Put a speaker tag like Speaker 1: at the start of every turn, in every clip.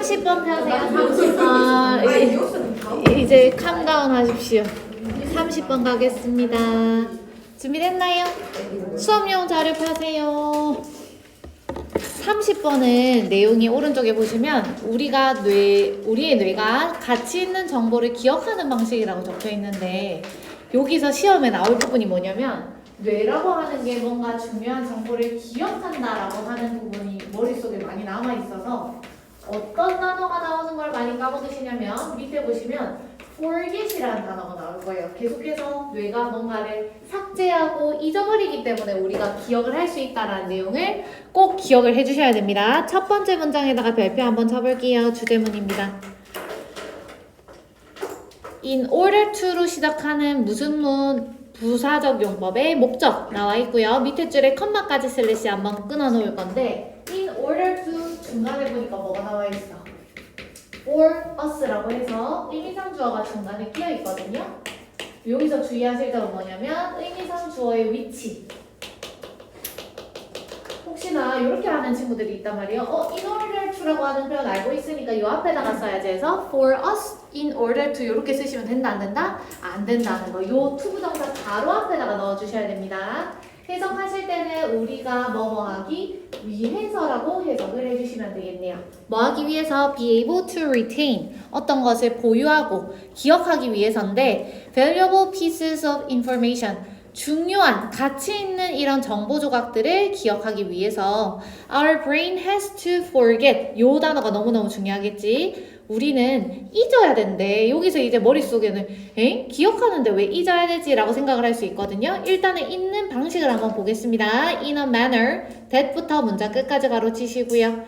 Speaker 1: 30번 펴세요. 30번. 이제 캄다운 하십시오. 30번 가겠습니다. 준비됐나요? 수업용 자료 펴세요. 30번은 내용이 오른쪽에 보시면 우리의 뇌가 가치 있는 정보를 기억하는 방식이라고 적혀 있는데 여기서 시험에 나올 부분이 뭐냐면 뇌라고 하는 게 뭔가 중요한 정보를 기억한다라고 하는 부분이 머릿속에 많이 남아 있어서 어떤 단어가 나오는 걸 많이 까먹으시냐면 밑에 보시면 forget이라는 단어가 나올 거예요. 계속해서 뇌가 뭔가를 삭제하고 잊어버리기 때문에 우리가 기억을 할 수 있다는 내용을 꼭 기억을 해주셔야 됩니다. 첫 번째 문장에다가 별표 한번 쳐볼게요. 주제문입니다. In order to로 시작하는 무슨 부사적 용법의 목적 나와 있고요. 밑에 줄에 컴마까지 슬래시 한번 끊어 놓을 건데 in order to 중간에 보니까 뭐가 나와 있어? for us라고 해서 의미상 주어가 중간에 끼어 있거든요. 여기서 주의하실 점은 뭐냐면 의미상 주어의 위치. 혹시나 이렇게 하는 친구들이 있단 말이에요. in order to라고 하는 표현 알고 있으니까 이 앞에다가 써야지 해서 for us in order to 이렇게 쓰시면 된다 안 된다? 안 된다는 거. 요 to 부정사 바로 앞에다가 넣어주셔야 됩니다. 해석하실 때는 우리가 뭐하기 위해서라고 해석을 해주시면 되겠네요. 뭐하기 위해서 be able to retain 어떤 것을 보유하고 기억하기 위해서인데 valuable pieces of information 중요한 가치 있는 이런 정보 조각들을 기억하기 위해서 our brain has to forget 요 단어가 너무너무 중요하겠지. 우리는 잊어야 된대. 여기서 이제 머릿속에는 기억하는데 왜 잊어야 되지? 라고 생각을 할 수 있거든요. 일단은 잊는 방식을 한번 보겠습니다. in a manner that부터 문장 끝까지 가로치시고요.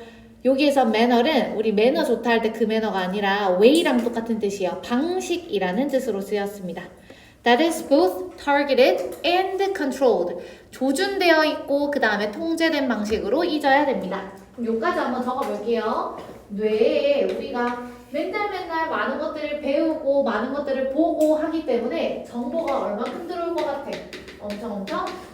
Speaker 1: 여기에서 manner은 우리 매너 좋다 할 때 그 매너가 아니라 way랑 똑같은 뜻이에요. 방식이라는 뜻으로 쓰였습니다. That is both targeted and controlled. 조준되어 있고 그 다음에 통제된 방식으로 잊어야 됩니다. 그럼 여기까지 한번 적어볼게요. 뇌에 우리가 맨날 많은 것들을 배우고 많은 것들을 보고 하기 때문에 정보가 얼마큼 들어올 것 같아? 엄청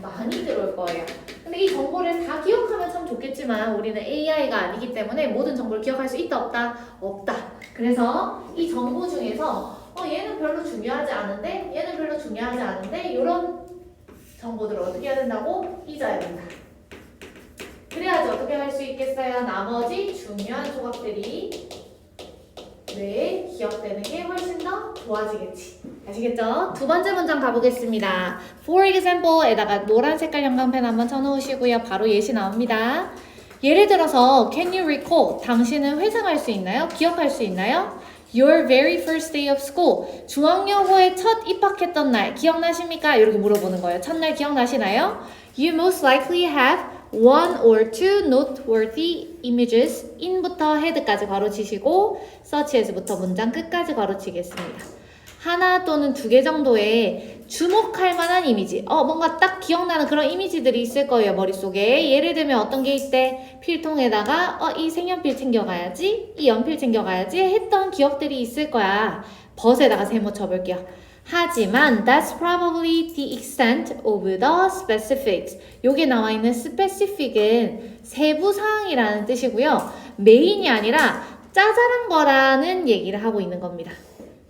Speaker 1: 많이 들어올 거예요. 근데 이 정보를 다 기억하면 참 좋겠지만 우리는 AI가 아니기 때문에 모든 정보를 기억할 수 있다 없다? 없다. 그래서 이 정보 중에서 얘는 별로 중요하지 않은데 얘는 별로 중요하지 않은데 이런 정보들을 어떻게 해야 된다고? 잊어야 된다. 그래야지 어떻게 할 수 있겠어요? 나머지 중요한 조각들이 뇌에 기억되는 게 훨씬 더 좋아지겠지. 아시겠죠? 두 번째 문장 가보겠습니다. For example에다가 노란 색깔 형광펜 한번 쳐놓으시고요. 바로 예시 나옵니다. 예를 들어서 Can you recall? 당신은 회상할 수 있나요? 기억할 수 있나요? Your very first day of school. 중학여고에 첫 입학했던 날 기억나십니까? 이렇게 물어보는 거예요. 첫날 기억나시나요? You most likely have one or two noteworthy images. in부터 head까지 괄호치시고 such as부터 문장 끝까지 괄호치겠습니다. 하나 또는 두 개 정도의 주목할 만한 이미지. 뭔가 딱 기억나는 그런 이미지들이 있을 거예요, 머릿속에. 예를 들면 어떤 게 있대? 필통에다가 이 색연필 챙겨가야지, 이 연필 챙겨가야지 했던 기억들이 있을 거야. 벗에다가 세모 쳐볼게요. 하지만 that's probably the extent of the specifics. 여기에 나와 있는 specific은 세부사항이라는 뜻이고요. 메인이 아니라 짜잘한 거라는 얘기를 하고 있는 겁니다.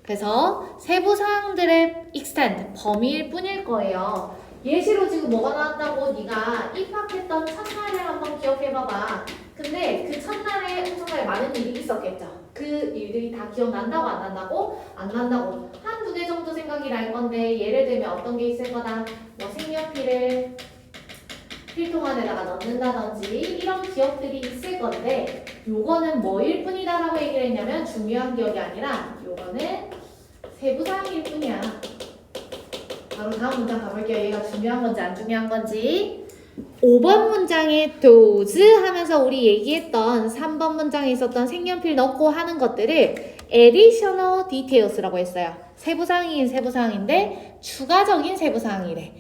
Speaker 1: 그래서 세부사항들의 extent, 범위일 뿐일 거예요. 예시로 지금 뭐가 나왔다고? 네가 입학했던 첫날을 한번 기억해봐봐. 근데 그 첫날에 엄청나게 많은 일이 있었겠죠. 그 일들이 다 기억난다고 안 난다고? 안 난다고. 한두 개 정도 생각이 날 건데 예를 들면 어떤 게 있을 거다? 뭐 색연필을 필통 안에다가 넣는다든지 이런 기억들이 있을 건데 요거는 뭐일 뿐이다 라고 얘기를 했냐면 중요한 기억이 아니라 요거는 세부사항일 뿐이야. 바로 다음 문장 가볼게요. 얘가 중요한 건지 안 중요한 건지. 5번 문장에 those 하면서 우리 얘기했던 3번 문장에 있었던 색연필 넣고 하는 것들을 additional details라고 했어요. 세부사항이긴 세부사항인데 추가적인 세부사항이래.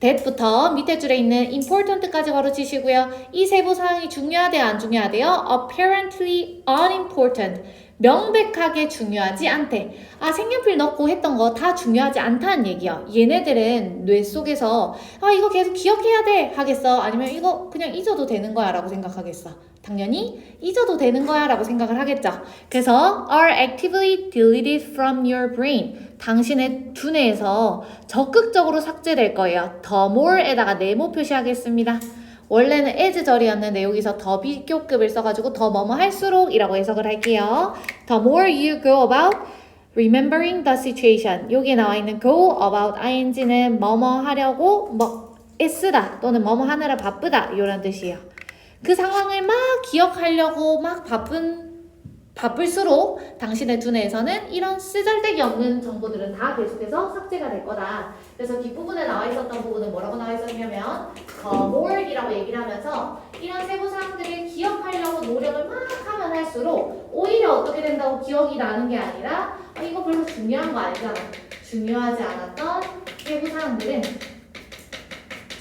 Speaker 1: that부터 밑에 줄에 있는 important까지 가로치시고요. 이 세부사항이 중요하대요? 안 중요하대요? apparently unimportant. 명백하게 중요하지 않대. 아, 색연필 넣고 했던 거 다 중요하지 않다는 얘기야. 얘네들은 뇌 속에서 아, 이거 계속 기억해야 돼 하겠어? 아니면 이거 그냥 잊어도 되는 거야 라고 생각하겠어? 당연히 잊어도 되는 거야 라고 생각을 하겠죠. 그래서 are actively deleted from your brain. 당신의 두뇌에서 적극적으로 삭제될 거예요. the more에다가 네모 표시하겠습니다. 원래는 as절이었는데 여기서 더 비교급을 써가지고 더 뭐뭐 할수록 이라고 해석을 할게요. The more you go about remembering the situation. 여기에 나와 있는 go about ing는 뭐뭐 하려고 뭐 애쓰다 또는 뭐뭐 하느라 바쁘다 이런 뜻이에요. 그 상황을 막 기억하려고 막 바쁠수록 당신의 두뇌에서는 이런 쓰잘데기 없는 정보들은 다 계속해서 삭제가 될 거다. 그래서 뒷부분에 나와 있었던 부분은 뭐라고 나와 있었냐면 more이라고 얘기를 하면서 이런 세부사항들을 기억하려고 노력을 막 하면 할수록 오히려 어떻게 된다고 기억이 나는 게 아니라 이거 별로 중요한 거 아니잖아. 중요하지 않았던 세부사항들은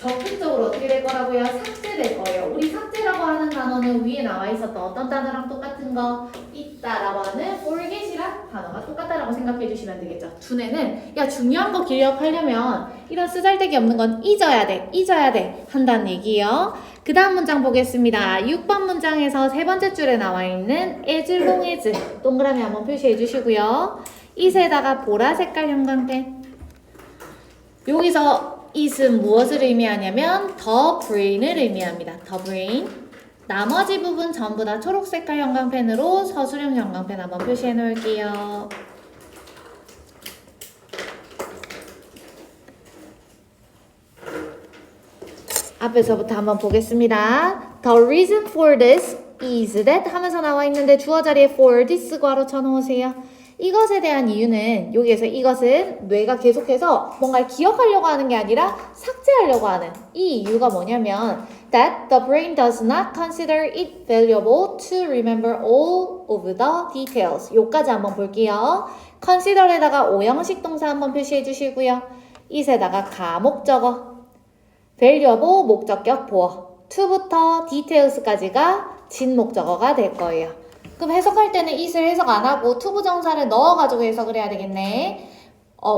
Speaker 1: 적극적으로 어떻게 될 거라고요? 삭제될 거예요. 우리 삭제라고 하는 단어는 위에 나와 있었던 어떤 단어랑 똑같은 거? 있다라고 하는 forget이랑 단어가 똑같다라고 생각해 주시면 되겠죠. 두뇌는 야 중요한 거 기억하려면 이런 쓰잘데기 없는 건 잊어야 돼 한다는 얘기예요. 그 다음 문장 보겠습니다. 6번 문장에서 세 번째 줄에 나와 있는 as long as 동그라미 한번 표시해 주시고요. it에다가 보라 색깔 형광펜. 여기서 it은 무엇을 의미하냐면 the brain을 의미합니다. the brain. 나머지 부분 전부 다 초록색깔 형광펜으로 서술형 형광펜 한번 표시해 놓을게요. 앞에서부터 한번 보겠습니다. The reason for this is that 하면서 나와 있는데 주어 자리에 for this 괄호 쳐놓으세요. 이것에 대한 이유는 여기에서 이것은 뇌가 계속해서 뭔가를 기억하려고 하는 게 아니라 삭제하려고 하는 이 이유가 뭐냐면 that the brain does not consider it valuable to remember all of the details. 요까지 한번 볼게요. consider에다가 오형식 동사 한번 표시해 주시고요. it에다가 가목적어 valuable 목적격 보어 to부터 details까지가 진목적어가 될 거예요. 그럼 해석할 때는 it을 해석 안 하고 to 부정사를 넣어가지고 해석을 해야 되겠네.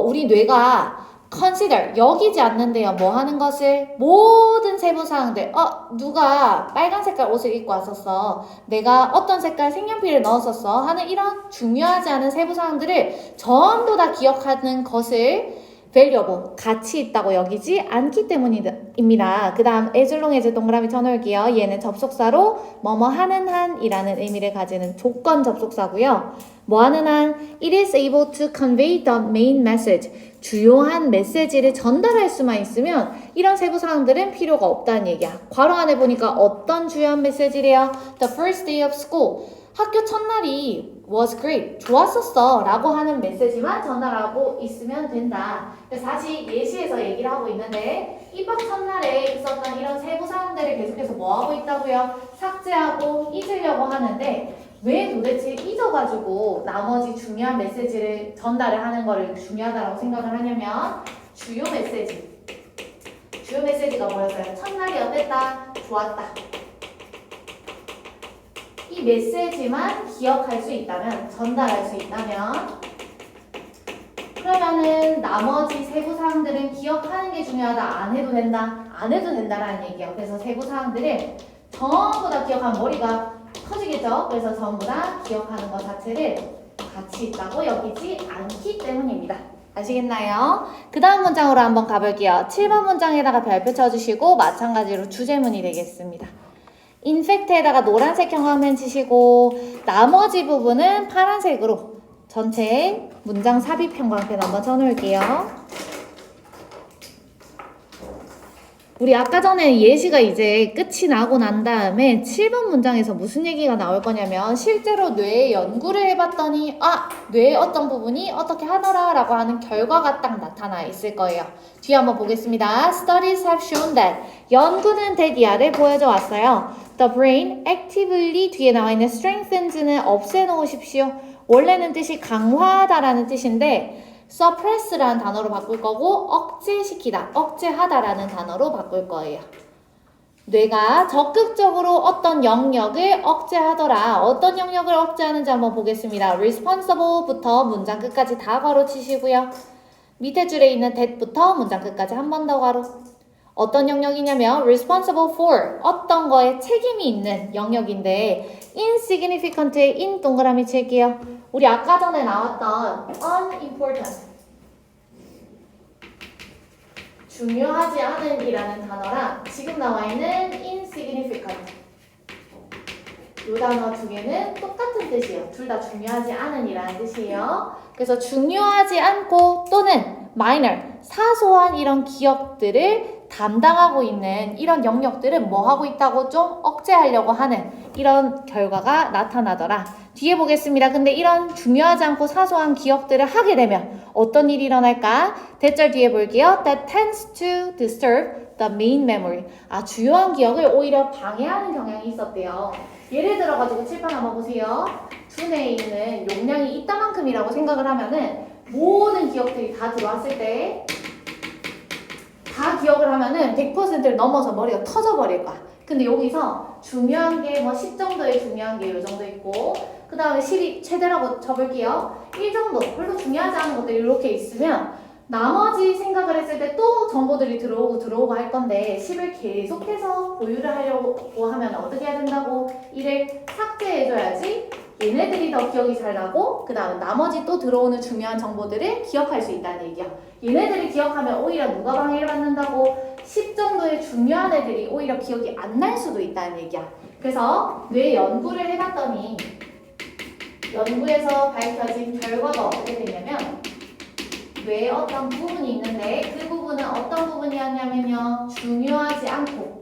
Speaker 1: 우리 뇌가 consider, 여기지 않는데요. 뭐 하는 것을? 모든 세부사항들. 누가 빨간 색깔 옷을 입고 왔었어. 내가 어떤 색깔 색연필을 넣었었어. 하는 이런 중요하지 않은 세부사항들을 전부 다 기억하는 것을 valuable, 가치 있다고 여기지 않기 때문입니다. 그 다음 as long as 동그라미 쳐놓을게요. 얘는 접속사로 뭐뭐 하는 한이라는 의미를 가지는 조건 접속사고요. 뭐 하는 한 it is able to convey the main message. 주요한 메시지를 전달할 수만 있으면 이런 세부사항들은 필요가 없다는 얘기야. 괄호 안에 보니까 어떤 주요한 메시지래요? The first day of school. 학교 첫날이 was great, 좋았었어 라고 하는 메시지만 전달하고 있으면 된다. 그래서 다시 예시에서 얘기를 하고 있는데 입학 첫날에 있었던 이런 세부사항들을 계속해서 뭐하고 있다고요? 삭제하고 잊으려고 하는데 왜 도대체 잊어가지고 나머지 중요한 메시지를 전달을 하는 거를 중요하다고 생각을 하냐면 주요 메시지가 뭐였어요? 첫날이 어땠다? 좋았다. 이 메시지만 기억할 수 있다면, 전달할 수 있다면 그러면은 나머지 세부사항들은 기억하는 게 중요하다. 안 해도 된다. 안 해도 된다라는 얘기예요. 그래서 세부사항들을 전부 다 기억하면 머리가 커지겠죠. 그래서 전부 다 기억하는 것 자체를 가치 있다고 여기지 않기 때문입니다. 아시겠나요? 그 다음 문장으로 한번 가볼게요. 7번 문장에다가 별표 쳐주시고 마찬가지로 주제문이 되겠습니다. 인펙트에다가 노란색 형광펜 치시고 나머지 부분은 파란색으로 전체 문장 삽입 형광펜 한번 쳐놓을게요. 우리 아까 전에 예시가 이제 끝이 나고 난 다음에 7번 문장에서 무슨 얘기가 나올 거냐면 실제로 뇌의 연구를 해봤더니 뇌의 어떤 부분이 어떻게 하더라 라고 하는 결과가 딱 나타나 있을 거예요. 뒤에 한번 보겠습니다. Studies have shown that 연구는 that 이하를 보여줘 왔어요. The brain actively 뒤에 나와 있는 strengthens는 없애놓으십시오. 원래는 뜻이 강화하다라는 뜻인데 suppress라는 단어로 바꿀 거고 억제시키다, 억제하다라는 단어로 바꿀 거예요. 뇌가 적극적으로 어떤 영역을 억제하더라. 어떤 영역을 억제하는지 한번 보겠습니다. responsible부터 문장 끝까지 다 괄호치시고요. 밑에 줄에 있는 that부터 문장 끝까지 한 번 더 괄호. 어떤 영역이냐면 responsible for 어떤 거에 책임이 있는 영역인데 insignificant의 in 동그라미 칠게요. 우리 아까 전에 나왔던 unimportant 중요하지 않은 이라는 단어랑 지금 나와 있는 insignificant 이 단어 두 개는 똑같은 뜻이에요. 둘 다 중요하지 않은 이라는 뜻이에요. 그래서 중요하지 않고 또는 minor 사소한 이런 기억들을 담당하고 있는 이런 영역들은 뭐 하고 있다고 좀 억제하려고 하는 이런 결과가 나타나더라. 뒤에 보겠습니다. 근데 이런 중요하지 않고 사소한 기억들을 하게 되면 어떤 일이 일어날까? 대절 뒤에 볼게요. That tends to disturb the main memory. 주요한 기억을 오히려 방해하는 경향이 있었대요. 예를 들어가지고 칠판 한번 보세요. 두뇌에 있는 용량이 이따만큼이라고 생각을 하면은 모든 기억들이 다 들어왔을 때 다 기억을 하면은 100%를 넘어서 머리가 터져버릴 거야. 근데 여기서 중요한 게 뭐 10 정도의 중요한 게 요 정도 있고 그 다음에 10이 최대라고 쳐볼게요. 1 정도 별로 중요하지 않은 것들이 이렇게 있으면 나머지 생각을 했을 때 또 정보들이 들어오고 할 건데 10을 계속해서 보유를 하려고 하면 어떻게 해야 된다고? 1을 삭제해줘야지 얘네들이 더 기억이 잘 나고 그 다음에 나머지 또 들어오는 중요한 정보들을 기억할 수 있다는 얘기야. 얘네들이 기억하면 오히려 누가 방해를 받는다고? 10 정도의 중요한 애들이 오히려 기억이 안 날 수도 있다는 얘기야. 그래서 뇌 연구를 해봤더니 연구에서 밝혀진 결과가 어떻게 되냐면 뇌에 어떤 부분이 있는데 그 부분은 어떤 부분이었냐면요. 중요하지 않고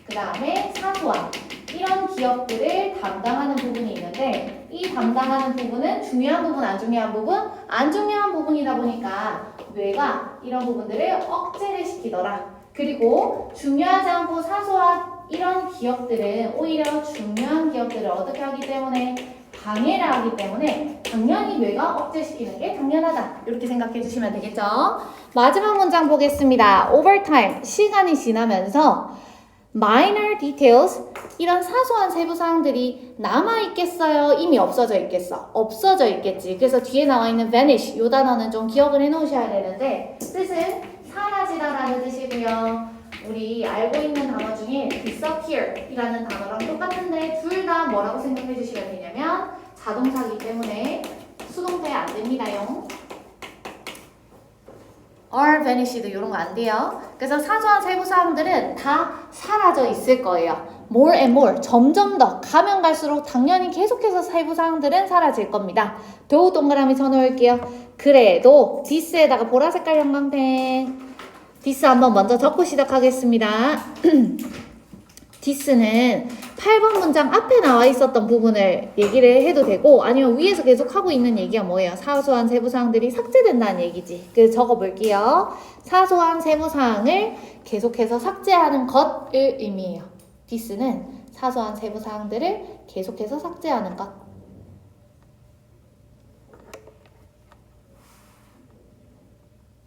Speaker 1: 그 다음에 사소한 이런 기억들을 담당하는 부분이 있는데 이 담당하는 부분은 중요한 부분, 안 중요한 부분? 안 중요한 부분이다 보니까 뇌가 이런 부분들을 억제를 시키더라. 그리고 중요하지 않고 사소한 이런 기억들은 오히려 중요한 기억들을 어떻게 하기 때문에 방해를 하기 때문에 당연히 뇌가 억제시키는 게 당연하다. 이렇게 생각해 주시면 되겠죠? 마지막 문장 보겠습니다. Over time, 시간이 지나면서 minor details, 이런 사소한 세부 사항들이 남아있겠어요? 이미 없어져 있겠어? 없어져 있겠지. 그래서 뒤에 나와 있는 vanish, 이 단어는 좀 기억을 해 놓으셔야 되는데 뜻은 사라지다라는 뜻이고요. 우리 알고 있는 단어 중에 disappear 이라는 단어랑 똑같은데 둘 다 뭐라고 생각해 주시면 되냐면 자동사기 때문에 수동태 안 됩니다요. are vanished 이런 거 안 돼요. 그래서 사소한 세부 사항들은 다 사라져 있을 거예요. more and more 점점 더 가면 갈수록 당연히 계속해서 세부 사항들은 사라질 겁니다. though 동그라미 쳐놓을게요. 그래도 this에다가 보라색깔 형광펜 this 한번 먼저 적고 시작하겠습니다. this는 8번 문장 앞에 나와 있었던 부분을 얘기를 해도 되고 아니면 위에서 계속 하고 있는 얘기가 뭐예요? 사소한 세부사항들이 삭제된다는 얘기지. 그래서 적어볼게요. 사소한 세부사항을 계속해서 삭제하는 것을 의미해요. this는 사소한 세부사항들을 계속해서 삭제하는 것.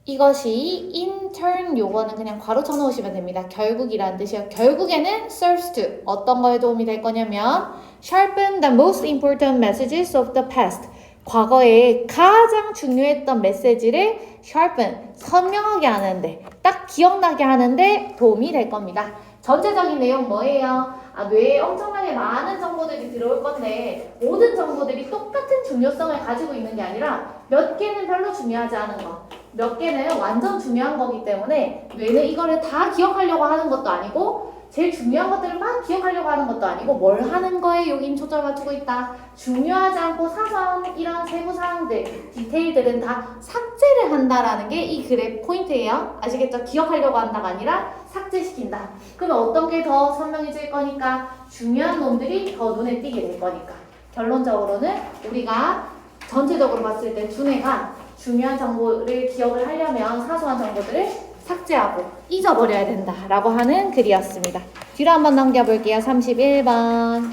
Speaker 1: 이것이 in turn 요거는 그냥 괄호 쳐놓으시면 됩니다. 결국이라는 뜻이에요. 결국에는 serves to 어떤 거에 도움이 될 거냐면 sharpen the most important messages of the past 과거에 가장 중요했던 메시지를 sharpen 선명하게 하는데 딱 기억나게 하는데 도움이 될 겁니다. 전체적인 내용 뭐예요? 뇌에 엄청나게 많은 정보들이 들어올 건데 모든 정보들이 똑같은 중요성을 가지고 있는 게 아니라 몇 개는 별로 중요하지 않은 거 몇 개는 완전 중요한 거기 때문에 뇌는 이거를 다 기억하려고 하는 것도 아니고 제일 중요한 것들을 막 기억하려고 하는 것도 아니고 뭘 하는 거에 여긴 초점을 맞추고 있다. 중요하지 않고 사소한 이런 세부사항들, 디테일들은 다 삭제를 한다라는 게 이 글의 포인트예요. 아시겠죠? 기억하려고 한다가 아니라 삭제시킨다. 그러면 어떤 게 더 선명해질 거니까? 중요한 놈들이 더 눈에 띄게 될 거니까. 결론적으로는 우리가 전체적으로 봤을 때 두뇌가 중요한 정보를 기억을 하려면 사소한 정보들을 삭제하고 잊어버려야 된다라고 하는 글이었습니다. 뒤로 한번 넘겨볼게요. 31번.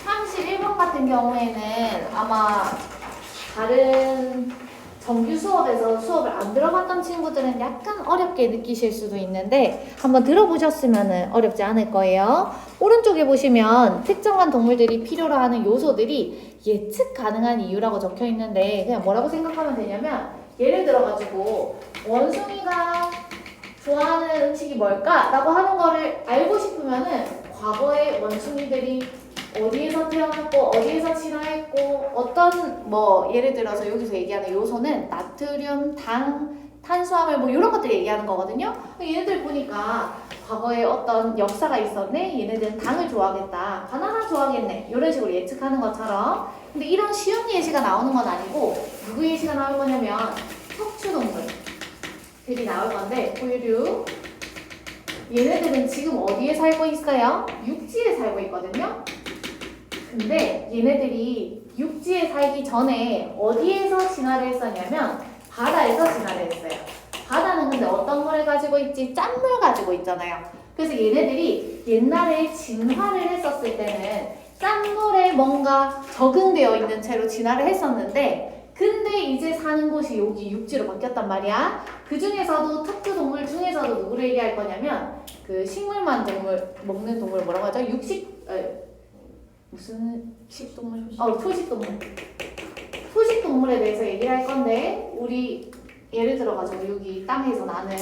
Speaker 1: 31번 같은 경우에는 아마 다른 정규 수업에서 수업을 안 들어봤던 친구들은 약간 어렵게 느끼실 수도 있는데 한번 들어보셨으면 어렵지 않을 거예요. 오른쪽에 보시면 특정한 동물들이 필요로 하는 요소들이 예측 가능한 이유라고 적혀 있는데 그냥 뭐라고 생각하면 되냐면 예를 들어가지고 원숭이가 좋아하는 음식이 뭘까? 라고 하는 거를 알고 싶으면은 과거에 원숭이들이 어디에서 태어났고 어디에서 진화했고 어떤 뭐 예를 들어서 여기서 얘기하는 요소는 나트륨, 당, 탄수화물 뭐 이런 것들 얘기하는 거거든요. 얘네들 보니까 과거에 어떤 역사가 있었네. 얘네들은 당을 좋아하겠다. 바나나 좋아하겠네. 이런 식으로 예측하는 것처럼. 근데 이런 쉬운 예시가 나오는 건 아니고 누구 예시가 나올 거냐면 척추동물들이 나올 건데 포유류. 얘네들은 지금 어디에 살고 있어요? 육지에 살고 있거든요. 근데 얘네들이 육지에 살기 전에 어디에서 진화를 했었냐면 바다에서 진화를 했어요. 바다는 근데 어떤 물을 가지고 있지? 짠물 가지고 있잖아요. 그래서 얘네들이 옛날에 진화를 했었을 때는 짠물에 뭔가 적응되어 있는 채로 진화를 했었는데 근데 이제 사는 곳이 여기 육지로 바뀌었단 말이야. 그 중에서도 특수동물 중에서도 누구를 얘기할 거냐면 그 식물만 동물 먹는 동물 뭐라고 하죠? 무슨 식동물? 초식동물. 초식동물에 대해서 얘기를 할 건데 우리 예를 들어가지고 여기 땅에서 나는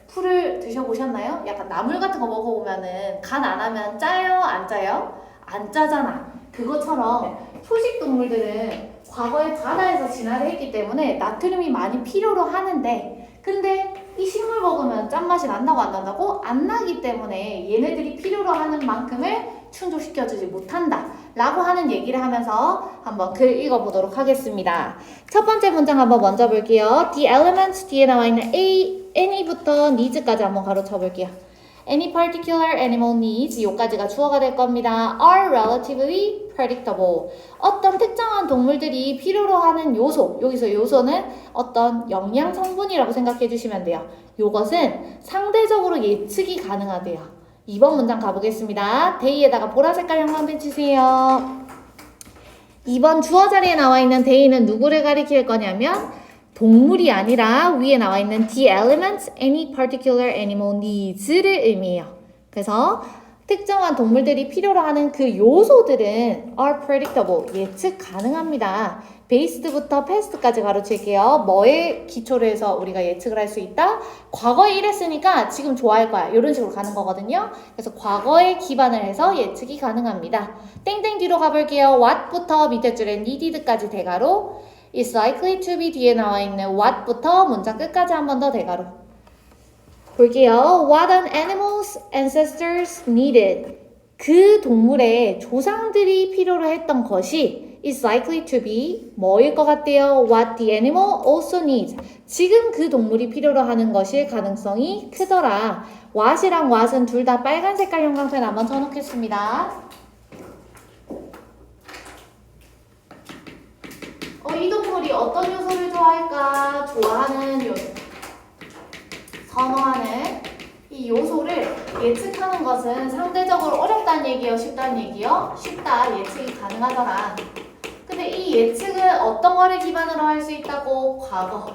Speaker 1: 풀을 드셔보셨나요? 약간 나물 같은 거 먹어보면은 간 안 하면 짜요? 안 짜요? 안 짜잖아. 그것처럼 초식동물들은 과거에 바다에서 진화를 했기 때문에 나트륨이 많이 필요로 하는데 근데 이 식물 먹으면 짠맛이 난다고 안 난다고? 안 나기 때문에 얘네들이 필요로 하는 만큼을 충족시켜주지 못한다 라고 하는 얘기를 하면서 한번 글 읽어보도록 하겠습니다. 첫 번째 문장 한번 먼저 볼게요. The elements 뒤에 나와 있는 any부터 needs까지 한번 가로쳐 볼게요. Any particular animal needs 요까지가 주어가 될 겁니다. Are relatively predictable. 어떤 특정한 동물들이 필요로 하는 요소, 여기서 요소는 어떤 영양 성분이라고 생각해 주시면 돼요. 요것은 상대적으로 예측이 가능하대요. 2번 문장 가보겠습니다. 데이에다가 보라색깔 형광펜 치세요. 2번 주어 자리에 나와 있는 데이는 누구를 가리킬 거냐면 동물이 아니라 위에 나와 있는 the elements any particular animal needs를 의미해요. 그래서 특정한 동물들이 필요로 하는 그 요소들은 are predictable, 예측 가능합니다. based부터 past까지 가로칠게요. 뭐에 기초로 해서 우리가 예측을 할 수 있다? 과거에 이랬으니까 지금 좋아할 거야. 이런 식으로 가는 거거든요. 그래서 과거에 기반을 해서 예측이 가능합니다. 땡땡 뒤로 가볼게요. what부터 밑에 줄에 needed까지 대가로 is likely to be 뒤에 나와 있는 what부터 문장 끝까지 한 번 더 대가로 볼게요. What an animal's ancestors needed. 그 동물의 조상들이 필요로 했던 것이 is likely to be 뭐일 것 같대요? What the animal also needs. 지금 그 동물이 필요로 하는 것일 가능성이 크더라. what이랑 what은 둘 다 빨간 색깔 형광펜 한번 쳐놓겠습니다. 이 동물이 어떤 요소를 좋아할까? 좋아하는 요소. 선호하는 이 요소를 예측하는 것은 상대적으로 어렵다는 얘기요? 쉽다는 얘기요? 쉽다. 예측이 가능하더라. 근데 이 예측은 어떤 거를 기반으로 할 수 있다고? 과거에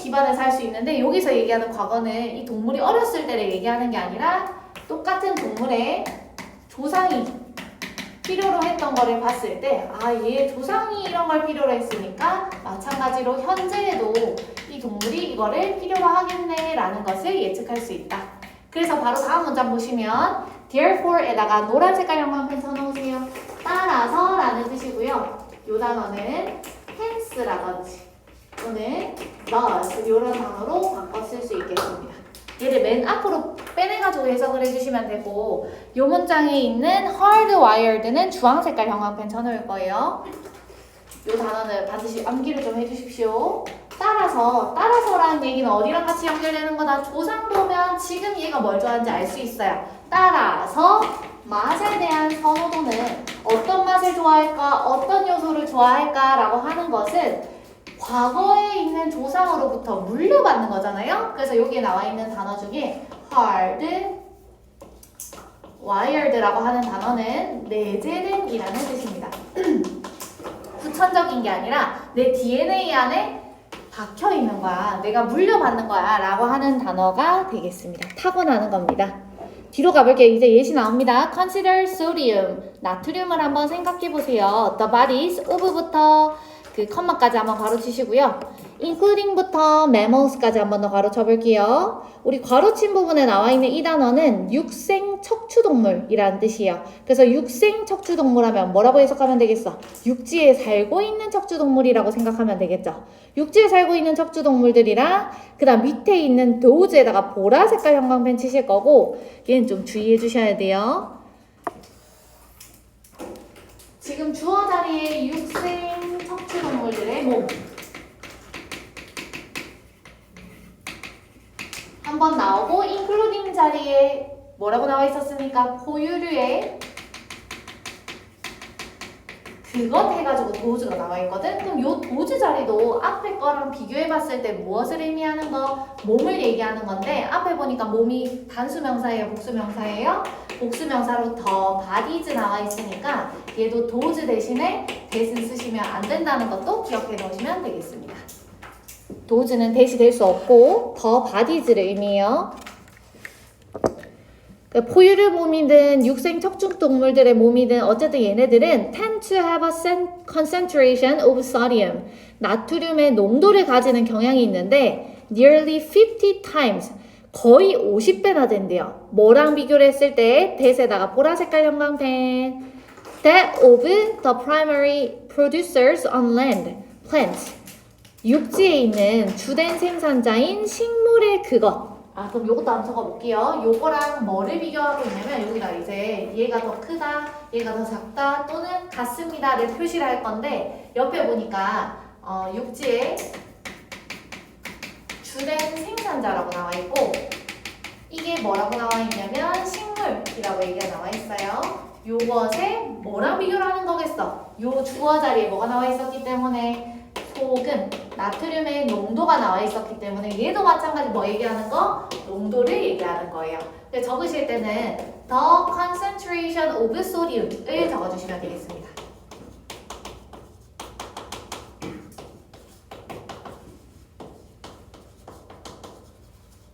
Speaker 1: 기반해서 할 수 있는데 여기서 얘기하는 과거는 이 동물이 어렸을 때를 얘기하는 게 아니라 똑같은 동물의 조상이 필요로 했던 거를 봤을 때 얘 조상이 이런 걸 필요로 했으니까 마찬가지로 현재에도 이 동물이 이거를 필요로 하겠네 라는 것을 예측할 수 있다. 그래서 바로 다음 문장 보시면 therefore에다가 노란 색깔 형광펜 써놓으세요. 따라서 라는 뜻이고요. 이 단어는 hence라든지 또는 thus 이런 단어로 바꿔 쓸 수 있겠습니다. 얘를 맨 앞으로 빼내가지고 해석을 해주시면 되고 이 문장에 있는 hardwired는 주황색깔 형광펜 쳐놓을 거예요. 이 단어는 반드시 암기를 좀 해주십시오. 따라서라는 얘기는 어디랑 같이 연결되는 거다? 조상 보면 지금 얘가 뭘 좋아하는지 알 수 있어요. 따라서 맛에 대한 선호도는 어떤 맛을 좋아할까? 어떤 요소를 좋아할까? 라고 하는 것은 과거에 있는 조상으로부터 물려받는 거잖아요. 그래서 여기에 나와 있는 단어 중에 hardwired라고 하는 단어는 내재된이라는 뜻입니다. 후천적인 게 아니라 내 DNA 안에 박혀 있는 거야. 내가 물려받는 거야. 라고 하는 단어가 되겠습니다. 타고나는 겁니다. 뒤로 가볼게요. 이제 예시 나옵니다. Consider sodium. 나트륨을 한번 생각해 보세요. The bodies of부터 그 컴마까지 한번 가로치시고요. including부터 mammals까지 한번 더 가로쳐 볼게요. 우리 가로친 부분에 나와 있는 이 단어는 육생 척추동물이라는 뜻이에요. 그래서 육생 척추동물 하면 뭐라고 해석하면 되겠어? 육지에 살고 있는 척추동물이라고 생각하면 되겠죠. 육지에 살고 있는 척추동물들이랑 그 다음 밑에 있는 도우즈에다가 보라 색깔 형광펜 치실 거고 얘는 좀 주의해 주셔야 돼요. 지금 주어 자리에 육생 척추동물들의 몸 한번 나오고 including 자리에 뭐라고 나와 있었습니까? 포유류의 그것 해가지고 도우즈가 나와 있거든? 그럼 요 도우즈 자리도 앞에 거랑 비교해 봤을 때 무엇을 의미하는 거? 몸을 얘기하는 건데 앞에 보니까 몸이 단수명사예요? 복수명사예요? 복수명사로 더 bodies 나와 있으니까 얘도 도우즈 대신에 that은 쓰시면 안 된다는 것도 기억해 놓으시면 되겠습니다. 도우즈는 that이 될 수 없고 더 bodies를 의미해요. 포유류 몸이든 육생 척추동물들의 몸이든 어쨌든 얘네들은 tend to have a concentration of sodium. 나트륨의 농도를 가지는 경향이 있는데 nearly 50 times. 거의 50배나 된대요. 뭐랑 비교를 했을 때 that에다가 보라 색깔 형광펜 that of the primary producers on land, plants. 육지에 있는 주된 생산자인 식물의 그것. 그럼 요것도 한번 적어볼게요. 요거랑 뭐를 비교하고 있냐면 여기다 이제 얘가 더 크다, 얘가 더 작다 또는 같습니다를 표시를 할 건데 옆에 보니까 육지에 주된 생산자라고 나와 있고 이게 뭐라고 나와 있냐면 식물이라고 얘기가 나와 있어요. 요것에 뭐랑 비교를 하는 거겠어? 요 주어 자리에 뭐가 나와 있었기 때문에 소금, 나트륨의 농도가 나와 있었기 때문에 얘도 마찬가지 뭐 얘기하는 거? 농도를 얘기하는 거예요. 근데 적으실 때는 the concentration of sodium을 적어주시면 되겠습니다.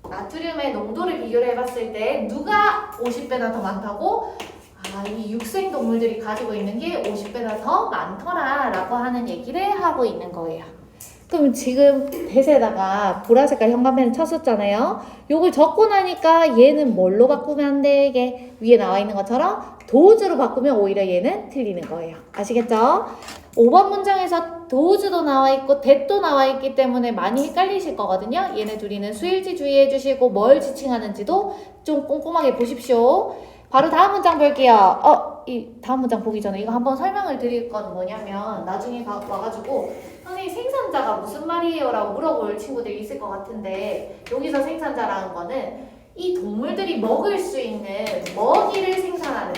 Speaker 1: 나트륨의 농도를 비교를 해봤을 때 누가 50배나 더 많다고? 이 육생 동물들이 가지고 있는 게 50배나 더 많더라 라고 하는 얘기를 하고 있는 거예요. 그럼 지금 대세에다가 보라 색깔 형광펜을 쳤었잖아요. 요걸 적고 나니까 얘는 뭘로 바꾸면 안 돼? 이게 위에 나와 있는 것처럼 도우즈로 바꾸면 오히려 얘는 틀리는 거예요. 아시겠죠? 5번 문장에서 도우즈도 나와 있고 that도 나와 있기 때문에 많이 헷갈리실 거거든요. 얘네 둘이는 수일지 주의해 주시고 뭘 지칭하는지도 좀 꼼꼼하게 보십시오. 바로 다음 문장 볼게요. 이 다음 문장 보기 전에 이거 한번 설명을 드릴 건 뭐냐면 나중에 와가지고 선생님 생산자가 무슨 말이에요? 라고 물어볼 친구들이 있을 것 같은데 여기서 생산자라는 거는 이 동물들이 먹을 수 있는 먹이를 생산하는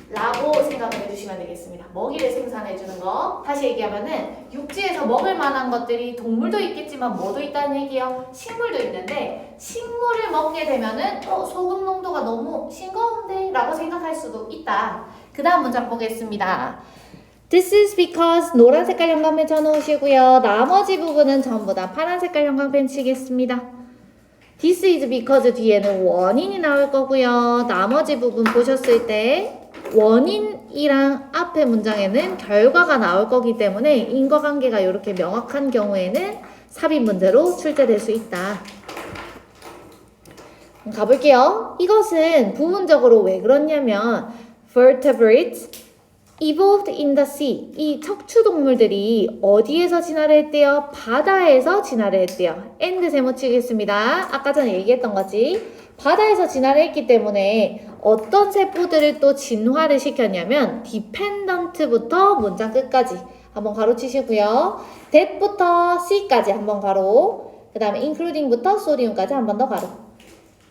Speaker 1: 라고 생각을 해주시면 되겠습니다. 먹이를 생산해주는 거. 다시 얘기하면은 육지에서 먹을 만한 것들이 동물도 있겠지만 뭐도 있다는 얘기예요. 식물도 있는데 식물을 먹게 되면은 소금 농도가 너무 싱거운데? 라고 생각할 수도 있다. 그 다음 문장 보겠습니다. This is because 노란 색깔 형광펜 쳐놓으시고요. 나머지 부분은 전부 다 파란 색깔 형광펜 치겠습니다. This is because 뒤에는 원인이 나올 거고요. 나머지 부분 보셨을 때 원인이랑 앞에 문장에는 결과가 나올 거기 때문에 인과관계가 이렇게 명확한 경우에는 삽입 문제로 출제될 수 있다. 가볼게요. 이것은 부분적으로 왜 그렇냐면 vertebrates evolved in the sea. 이 척추동물들이 어디에서 진화를 했대요? 바다에서 진화를 했대요. and 세모 치겠습니다. 아까 전에 얘기했던 거지. 바다에서 진화를 했기 때문에 어떤 세포들을 또 진화를 시켰냐면 dependent부터 문장 끝까지 한번 가로치시고요. that부터 c까지 한번 가로, 그 다음에 including부터 sodium까지 한번 더 가로.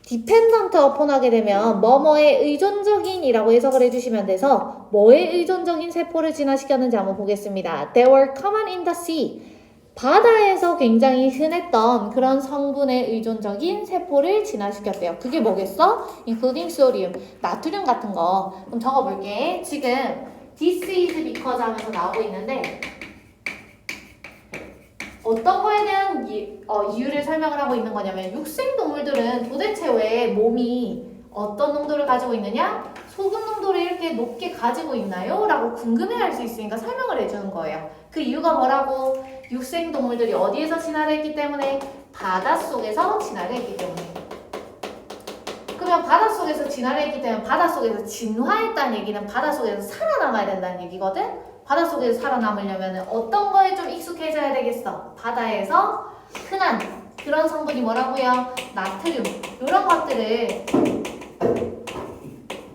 Speaker 1: dependent upon 하게 되면 뭐뭐에 의존적인 이라고 해석을 해주시면 돼서 뭐에 의존적인 세포를 진화시켰는지 한번 보겠습니다. They were common in the sea. 바다에서 굉장히 흔했던 그런 성분에 의존적인 세포를 진화시켰대요. 그게 뭐겠어? including sodium, 나트륨 같은 거. 그럼 적어볼게. 지금 This is because 하면서 나오고 있는데 어떤 거에 대한 이유를 설명을 하고 있는 거냐면 육생동물들은 도대체 왜 몸이 어떤 농도를 가지고 있느냐? 소금 농도를 이렇게 높게 가지고 있나요? 라고 궁금해할 수 있으니까 설명을 해주는 거예요. 그 이유가 뭐라고? 육생동물들이 어디에서 진화를 했기 때문에? 바닷속에서 진화를 했기 때문에. 그러면 바닷속에서 진화를 했기 때문에 바닷속에서 진화했다는 얘기는 바닷속에서 살아남아야 된다는 얘기거든? 바닷속에서 살아남으려면 어떤 거에 좀 익숙해져야 되겠어? 바다에서 흔한 그런 성분이 뭐라고요? 나트륨 이런 것들을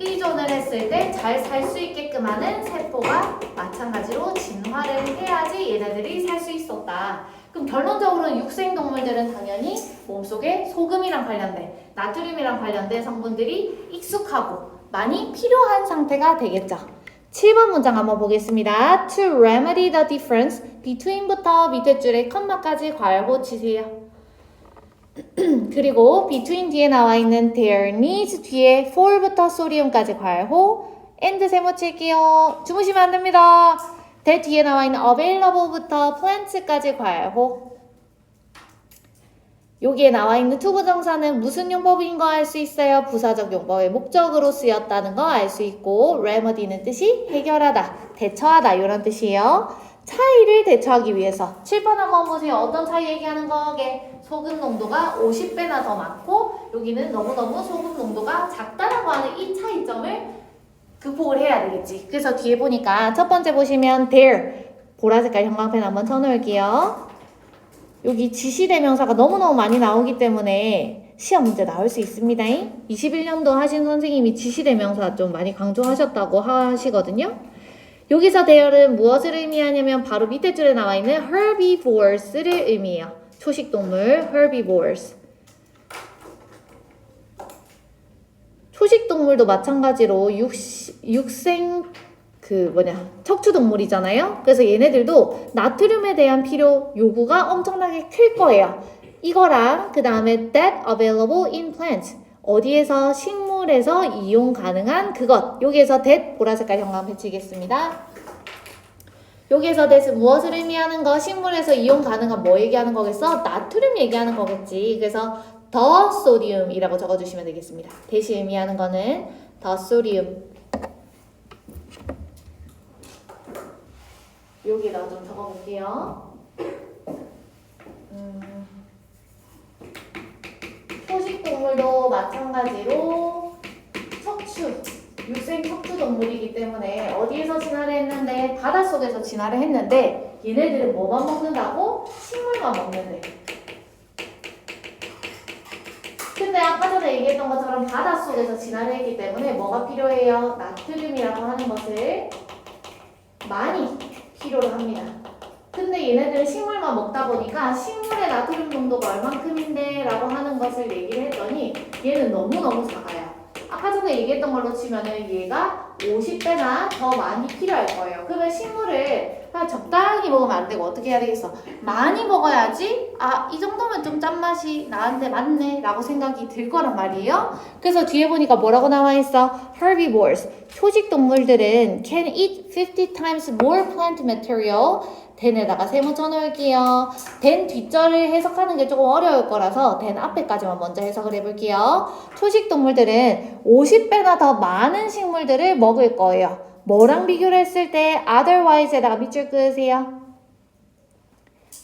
Speaker 1: 의존을 했을 때 잘 살 수 있게끔 하는 세포가 마찬가지로 진화를 해야지 얘네들이 살 수 있었다. 그럼 결론적으로 육생동물들은 당연히 몸속에 소금이랑 관련된 나트륨이랑 관련된 성분들이 익숙하고 많이 필요한 상태가 되겠죠. 7번 문장 한번 보겠습니다. To remedy the difference between부터 밑에 줄에 컴마까지 괄호 치세요. 그리고 between 뒤에 나와 있는 there needs 뒤에 for부터 소리음까지 괄호 and 세모 칠게요. 주무시면 안 됩니다. that 뒤에 나와 있는 available부터 plants까지 괄호. 여기에 나와 있는 투부정사는 무슨 용법인 거 알 수 있어요? 부사적 용법의 목적으로 쓰였다는 거 알 수 있고 remedy는 뜻이 해결하다, 대처하다 이런 뜻이에요. 차이를 대처하기 위해서 7번 한번 보세요. 어떤 차이 얘기하는 거게? 소금 농도가 50배나 더 많고 여기는 너무너무 소금 농도가 작다라고 하는 이 차이점을 극복을 해야 되겠지. 그래서 뒤에 보니까 첫 번째 보시면 there 보라색깔 형광펜 한번 쳐놓을게요. 여기 지시대명사가 너무너무 많이 나오기 때문에 시험 문제 나올 수 있습니다. 21년도 하신 선생님이 지시대명사 좀 많이 강조하셨다고 하시거든요. 여기서 there는 무엇을 의미하냐면 바로 밑에 줄에 나와 있는 herbivores를 의미해요. 초식동물 herbivores. 초식동물도 마찬가지로 육생 척추동물이잖아요. 그래서 얘네들도 나트륨에 대한 필요 요구가 엄청나게 클 거예요. 이거랑 그 다음에 that available in plants 어디에서 식물에서 이용 가능한 그것 여기에서 that 보라색깔 형광펜 치겠습니다. 여기에서 that은 무엇을 의미하는 거? 식물에서 이용 가능한 뭐 얘기하는 거겠어? 나트륨 얘기하는 거겠지. 그래서 the sodium이라고 적어주시면 되겠습니다. 대신 의미하는 거는 the sodium. 여기에다가 좀 적어볼게요. 초식동물도 마찬가지로 육생 척추동물이기 때문에 어디에서 진화를 했는데? 바닷속에서 진화를 했는데 얘네들은 뭐만 먹는다고? 식물만 먹는데. 근데 아까 전에 얘기했던 것처럼 바닷속에서 진화를 했기 때문에 뭐가 필요해요? 나트륨이라고 하는 것을 많이 필요로 합니다. 근데 얘네들은 식물만 먹다 보니까 식물의 나트륨 농도가 얼만큼인데 라고 하는 것을 얘기를 했더니 얘는 너무너무 작아요. 아까 전에 얘기했던 걸로 치면은 얘가 50배나 더 많이 필요할 거예요. 그러면 식물을 그냥 적당히 먹으면 안 되고 어떻게 해야 되겠어? 많이 먹어야지 이 정도면 좀 짠맛이 나한테 맞네 라고 생각이 들 거란 말이에요. 그래서 뒤에 보니까 뭐라고 나와 있어? Herbivores 초식동물들은 can eat 50 times more plant material then에다가 세모 쳐놓을게요. then 뒷절을 해석하는 게 조금 어려울 거라서 then 앞에까지만 먼저 해석을 해볼게요. 초식동물들은 50배나 더 많은 식물들을 먹을 거예요. 뭐랑 비교를 했을 때 otherwise에다가 밑줄 그으세요.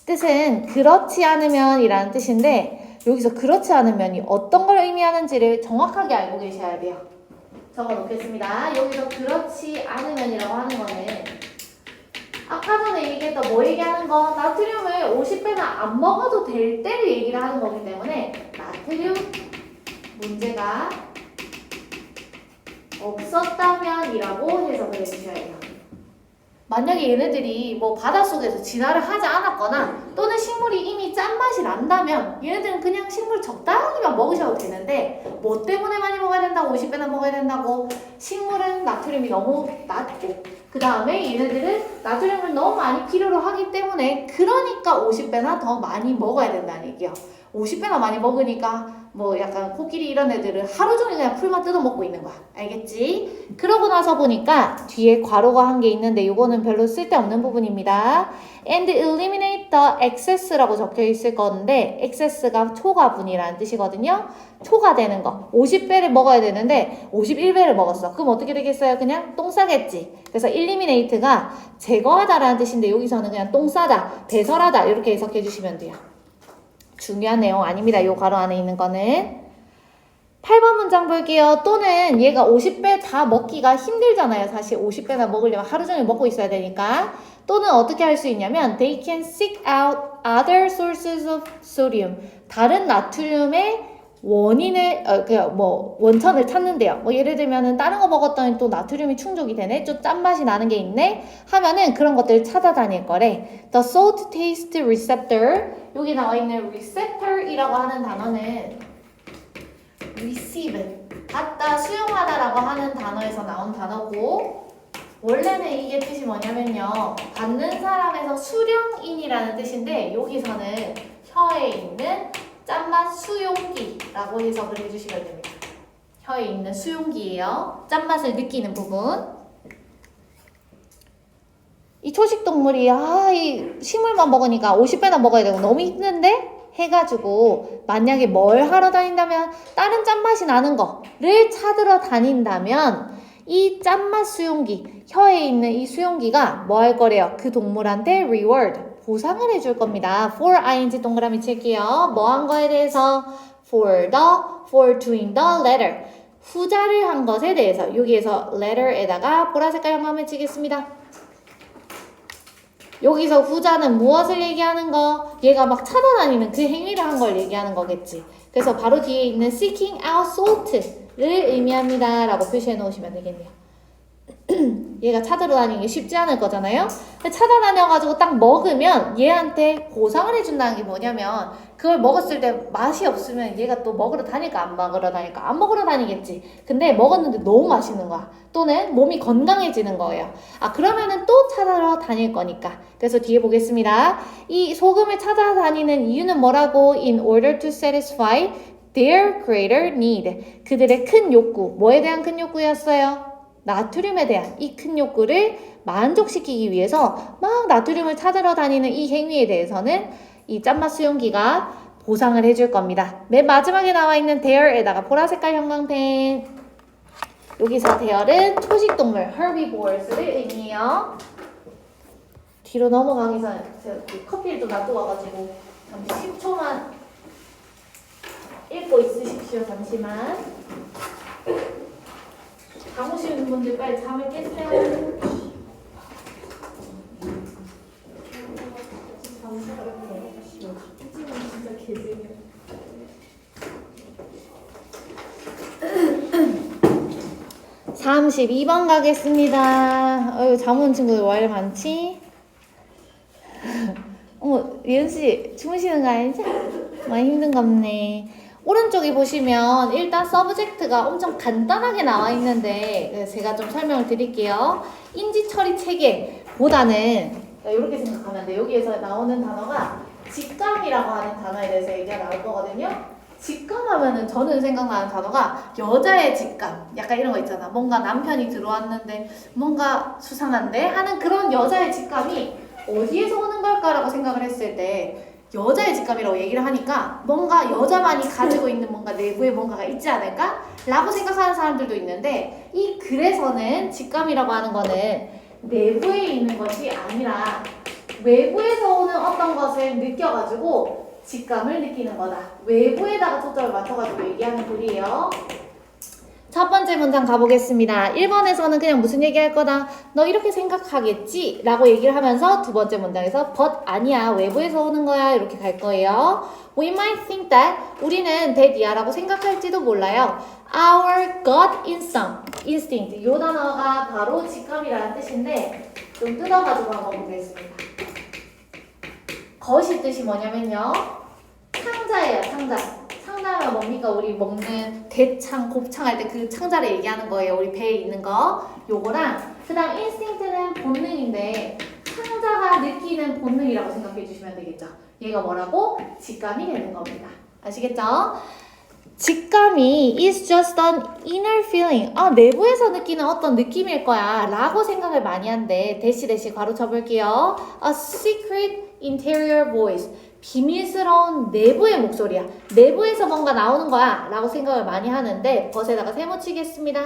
Speaker 1: 뜻은 그렇지 않으면 이라는 뜻인데 여기서 그렇지 않으면이 어떤 걸 의미하는지를 정확하게 알고 계셔야 돼요. 적어 놓겠습니다. 여기서 그렇지 않으면이라고 하는 거는 아까 전에 얘기했던 뭐 얘기하는 거? 나트륨을 50배나 안 먹어도 될 때를 얘기를 하는 거기 때문에 나트륨 문제가 없었다면이라고 해석을 해주셔야 돼요. 만약에 얘네들이 뭐 바닷속에서 진화를 하지 않았거나 또는 식물이 이미 짠맛이 난다면 얘네들은 그냥 식물 적당히만 먹으셔도 되는데 뭐 때문에 많이 먹어야 된다고 50배나 먹어야 된다고? 식물은 나트륨이 너무 낮고 그 다음에 얘네들은 나트륨을 너무 많이 필요로 하기 때문에 그러니까 50배나 더 많이 먹어야 된다는 얘기예요. 50배나 많이 먹으니까 뭐 약간 코끼리 이런 애들은 하루 종일 그냥 풀만 뜯어먹고 있는 거야. 알겠지? 그러고 나서 보니까 뒤에 괄호가 한 게 있는데 이거는 별로 쓸데없는 부분입니다. And eliminate the excess라고 적혀 있을 건데 excess가 초과분이라는 뜻이거든요. 초과되는 거. 50배를 먹어야 되는데 51배를 먹었어. 그럼 어떻게 되겠어요? 그냥 똥 싸겠지. 그래서 eliminate가 제거하다라는 뜻인데 여기서는 그냥 똥 싸다, 배설하다 이렇게 해석해 주시면 돼요. 중요한 내용 아닙니다. 요 괄호 안에 있는 거는. 8번 문장 볼게요. 또는 얘가 50배 다 먹기가 힘들잖아요. 사실 50배나 먹으려면 하루 종일 먹고 있어야 되니까. 또는 어떻게 할 수 있냐면 they can seek out other sources of sodium. 다른 나트륨의 원인을 원천을 찾는데요. 뭐 예를 들면은 다른 거 먹었더니 또 나트륨이 충족이 되네. 좀 짠맛이 나는 게 있네. 하면은 그런 것들을 찾아다닐 거래. The salt taste receptor. 여기 나와 있는 receptor이라고 하는 단어는 receive, 받다, 수용하다라고 하는 단어에서 나온 단어고 원래는 이게 뜻이 뭐냐면요. 받는 사람에서 수령인이라는 뜻인데 여기서는 혀에 있는 짠맛 수용기라고 해석을 해주시면 됩니다. 혀에 있는 수용기예요. 짠맛을 느끼는 부분. 이 초식동물이 이 식물만 먹으니까 50배나 먹어야 되고 너무 힘든데? 해가지고 만약에 뭘 하러 다닌다면 다른 짠맛이 나는 거를 찾으러 다닌다면 이 짠맛 수용기, 혀에 있는 이 수용기가 뭐 할 거래요? 그 동물한테 reward, 보상을 해줄 겁니다. for ing 동그라미 칠게요. 뭐 한 거에 대해서? for doing the latter. 후자를 한 것에 대해서 여기에서 letter에다가 보라색깔 형광펜 치겠습니다. 여기서 후자는 무엇을 얘기하는 거? 얘가 막 찾아다니는 그 행위를 한 걸 얘기하는 거겠지. 그래서 바로 뒤에 있는 seeking out salt를 의미합니다. 라고 표시해 놓으시면 되겠네요. 얘가 찾으러 다니는 게 쉽지 않을 거잖아요. 찾아다녀가지고 딱 먹으면 얘한테 보상을 해준다는 게 뭐냐면 그걸 먹었을 때 맛이 없으면 얘가 또 먹으러 다닐까 안 먹으러 다닐까? 안 먹으러 다니겠지. 근데 먹었는데 너무 맛있는 거야. 또는 몸이 건강해지는 거예요. 그러면은 또 찾아러 다닐 거니까. 그래서 뒤에 보겠습니다. 이 소금을 찾아다니는 이유는 뭐라고? In order to satisfy their greater need. 그들의 큰 욕구. 뭐에 대한 큰 욕구였어요? 나트륨에 대한 이 큰 욕구를 만족시키기 위해서 막 나트륨을 찾으러 다니는 이 행위에 대해서는 이 짠맛 수용기가 보상을 해줄 겁니다. 맨 마지막에 나와 있는 there에다가 보라색깔 형광펜. 여기서 there은 초식동물 herbivores를 의미해요. 뒤로 넘어가기 전에 제가 커피를 좀 놔두고 와가지고 잠시 10초만 읽고 있으십시오. 잠시만. 잠오시는 분들 빨리 잠을 깨세요. 진짜 개재미없어. 32번 가겠습니다. 잠 오는 친구들 왜 이렇게 많지? 어머, 예은씨 주무시는 거 아니죠? 많이 힘든갑네. 오른쪽에 보시면 일단 서브젝트가 엄청 간단하게 나와 있는데 제가 좀 설명을 드릴게요. 인지 처리 체계보다는 이렇게 생각하면 돼요. 여기에서 나오는 단어가 직감이라고 하는 단어에 대해서 얘기가 나올 거거든요. 직감하면은 저는 생각나는 단어가 여자의 직감. 약간 이런 거 있잖아. 뭔가 남편이 들어왔는데 뭔가 수상한데 하는 그런 여자의 직감이 어디에서 오는 걸까라고 생각을 했을 때 여자의 직감이라고 얘기를 하니까 뭔가 여자만이 가지고 있는 뭔가 내부에 뭔가가 있지 않을까? 라고 생각하는 사람들도 있는데 이 글에서는 직감이라고 하는 거는 내부에 있는 것이 아니라 외부에서 오는 어떤 것을 느껴가지고 직감을 느끼는 거다. 외부에다가 초점을 맞춰가지고 얘기하는 글이에요. 첫 번째 문장 가보겠습니다. 1번에서는 그냥 무슨 얘기할 거다? 너 이렇게 생각하겠지? 라고 얘기를 하면서 두 번째 문장에서 but 아니야. 외부에서 오는 거야. 이렇게 갈 거예요. We might think that 우리는 that이야 라고 생각할지도 몰라요. Our gut instinct 이 단어가 바로 직감이라는 뜻인데 좀 뜯어가지고 한번 보겠습니다. 것이 뜻이 뭐냐면요. 창자예요. 창자. 창자면 뭡니까? 우리 먹는 대창, 곱창 할 때 그 창자를 얘기하는 거예요. 우리 배에 있는 거. 요거랑 그 다음 인스팅트는 본능인데 창자가 느끼는 본능이라고 생각해 주시면 되겠죠. 얘가 뭐라고? 직감이 되는 겁니다. 아시겠죠? 직감이 is just an inner feeling. 내부에서 느끼는 어떤 느낌일 거야 라고 생각을 많이 한대. 대시 괄호 쳐볼게요. A secret interior voice. 비밀스러운 내부의 목소리야. 내부에서 뭔가 나오는 거야 라고 생각을 많이 하는데 벗에다가 세모 치겠습니다.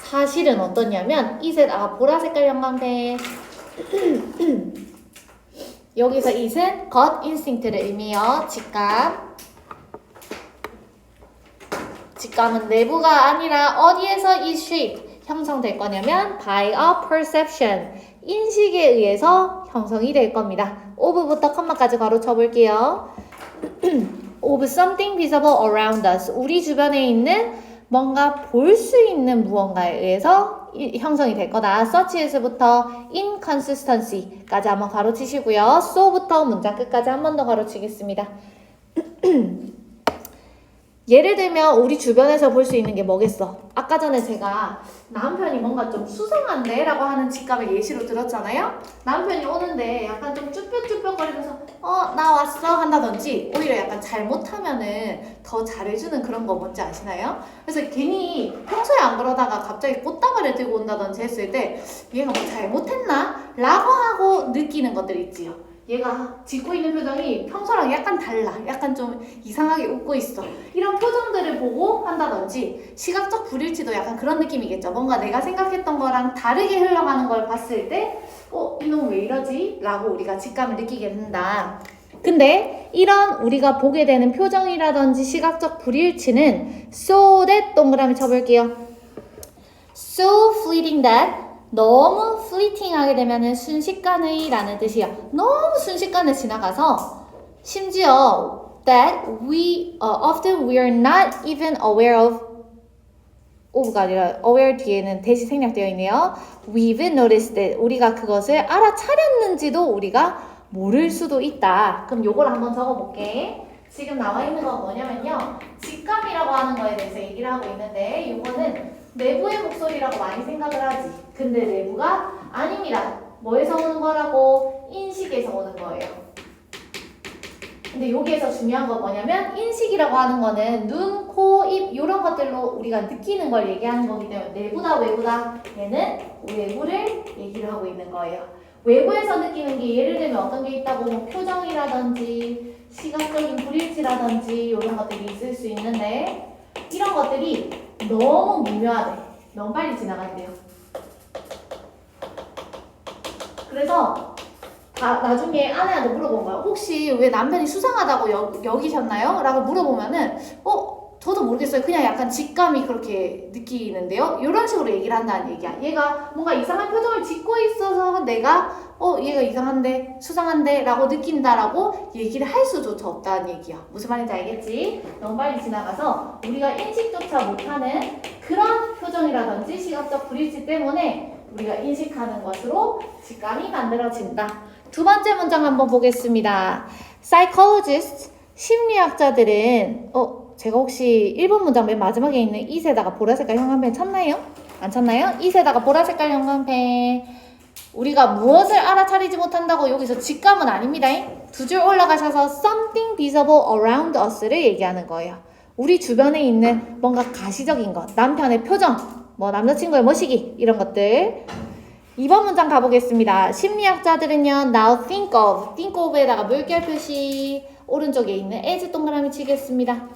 Speaker 1: 사실은 어떠냐면 이셋 보라 색깔 형광펜 여기서 it은 gut instinct를 의미해요. 직감은 내부가 아니라 어디에서 is shaped 형성될 거냐면 by a perception 인식에 의해서 형성이 될 겁니다. of부터 컴마까지 괄호 쳐볼게요. of something visible around us 우리 주변에 있는 뭔가 볼 수 있는 무언가에 의해서 형성이 될 거다. such as부터 inconsistency까지 한번 괄호 치시고요. so부터 문장 끝까지 한 번 더 괄호 치겠습니다. 예를 들면 우리 주변에서 볼 수 있는 게 뭐겠어? 아까 전에 제가 남편이 뭔가 좀 수상한데? 라고 하는 직감을 예시로 들었잖아요? 남편이 오는데 약간 좀 쭈뼛쭈뼛거리면서 나 왔어 한다든지 오히려 약간 잘못하면은 더 잘해주는 그런 거 뭔지 아시나요? 그래서 괜히 평소에 안 그러다가 갑자기 꽃다발을 들고 온다든지 했을 때 얘가 뭐 잘못했나? 라고 하고 느끼는 것들 있지요. 얘가 짓고 있는 표정이 평소랑 약간 달라. 약간 좀 이상하게 웃고 있어. 이런 표정들을 보고 한다든지 시각적 불일치도 약간 그런 느낌이겠죠. 뭔가 내가 생각했던 거랑 다르게 흘러가는 걸 봤을 때 이놈 왜 이러지? 라고 우리가 직감을 느끼게 된다. 근데 이런 우리가 보게 되는 표정이라든지 시각적 불일치는 so that 동그라미 쳐볼게요. So fleeting that 너무 fleeting하게 되면은 순식간의 라는 뜻이야. 너무 순식간에 지나가서 심지어 that we often we are not even aware of가 아니라 aware 뒤에는 대시 생략되어 있네요. We've noticed it. 우리가 그것을 알아차렸는지도 우리가 모를 수도 있다. 그럼 요걸 한번 적어볼게. 지금 나와 있는 건 뭐냐면요. 직감이라고 하는 거에 대해서 얘기를 하고 있는데 요거는 내부의 목소리라고 많이 생각을 하지. 근데 내부가 아닙니다. 뭐에서 오는 거라고? 인식에서 오는 거예요. 근데 여기에서 중요한 건 뭐냐면 인식이라고 하는 거는 눈, 코, 입 이런 것들로 우리가 느끼는 걸 얘기하는 거기 때문에 내부다 외부다 얘는 외부를 얘기를 하고 있는 거예요. 외부에서 느끼는 게 예를 들면 어떤 게 있다고 뭐 표정이라든지 시각적인 불일치라든지 이런 것들이 있을 수 있는데 이런 것들이 너무 미묘하대. 너무 빨리 지나간대요. 그래서 나중에 아내한테 물어본 거야. 혹시 왜 남편이 수상하다고 여기셨나요? 라고 물어보면은 저도 모르겠어요. 그냥 약간 직감이 그렇게 느끼는데요. 이런 식으로 얘기를 한다는 얘기야. 얘가 뭔가 이상한 표정을 짓고 있어서 내가 얘가 이상한데 수상한데 라고 느낀다라고 얘기를 할 수조차 없다는 얘기야. 무슨 말인지 알겠지? 너무 빨리 지나가서 우리가 인식조차 못하는 그런 표정이라든지 시각적 불일치 때문에 우리가 인식하는 것으로 직감이 만들어진다. 두 번째 문장 한번 보겠습니다. Psychologists, 심리학자들은 제가 혹시 1번 문장 맨 마지막에 있는 it에다가 보라색깔 형광펜 쳤나요? 안 쳤나요? it에다가 보라색깔 형광펜 우리가 무엇을 알아차리지 못한다고 여기서 직감은 아닙니다. 두 줄 올라가셔서 something visible around us를 얘기하는 거예요. 우리 주변에 있는 뭔가 가시적인 것, 남편의 표정, 뭐 남자친구의 모시기 이런 것들. 2번 문장 가보겠습니다. 심리학자들은요, now think of에다가 물결 표시 오른쪽에 있는 as 동그라미 치겠습니다.